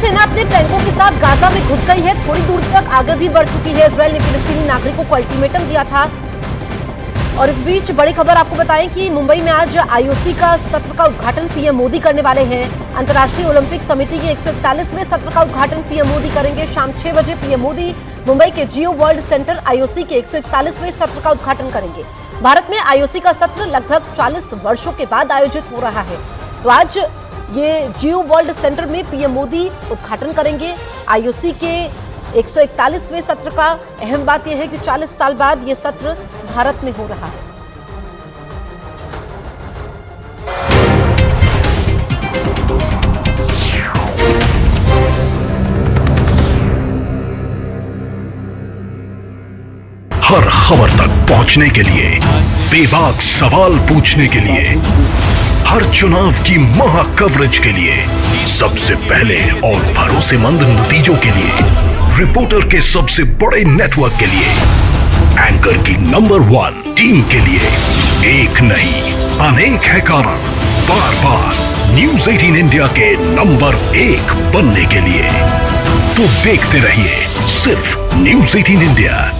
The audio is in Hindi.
सेना अपने टैंकों के साथ गाजा में घुस गई है, थोड़ी दूर तक आगे भी बढ़ चुकी है। इजरायल ने फिलिस्तीनी नागरिकों को अल्टीमेटम दिया था। और इस बीच बड़ी खबर आपको बताएं कि मुंबई में आज आईओसी का सत्र का उद्घाटन पीएम मोदी करने वाले हैं। अंतर्राष्ट्रीय ओलंपिक समिति के 141वें सत्र का उद्घाटन पीएम मोदी करेंगे। शाम 6 बजे पीएम मोदी मुंबई के जियो वर्ल्ड सेंटर आईओसी के 141वें सत्र का उद्घाटन करेंगे। भारत में आईओसी का सत्र लगभग 40 वर्षों के बाद आयोजित हो रहा है। तो आज ये जियो वर्ल्ड सेंटर में पीएम मोदी उद्घाटन करेंगे आईओसी के 141वें सत्र का। अहम बात यह है कि 40 साल बाद ये सत्र भारत में हो रहा है। हर खबर तक पहुंचने के लिए, बेबाक सवाल पूछने के लिए, हर चुनाव की महा कवरेज के लिए, सबसे पहले और भरोसेमंद नतीजों के लिए, रिपोर्टर के सबसे बड़े नेटवर्क के लिए, एंकर की नंबर 1 टीम के लिए एक नहीं अनेक है कारण बार बार न्यूज़ 18 इंडिया के नंबर 1 बनने के लिए। तो देखते रहिए सिर्फ न्यूज़ 18 इंडिया।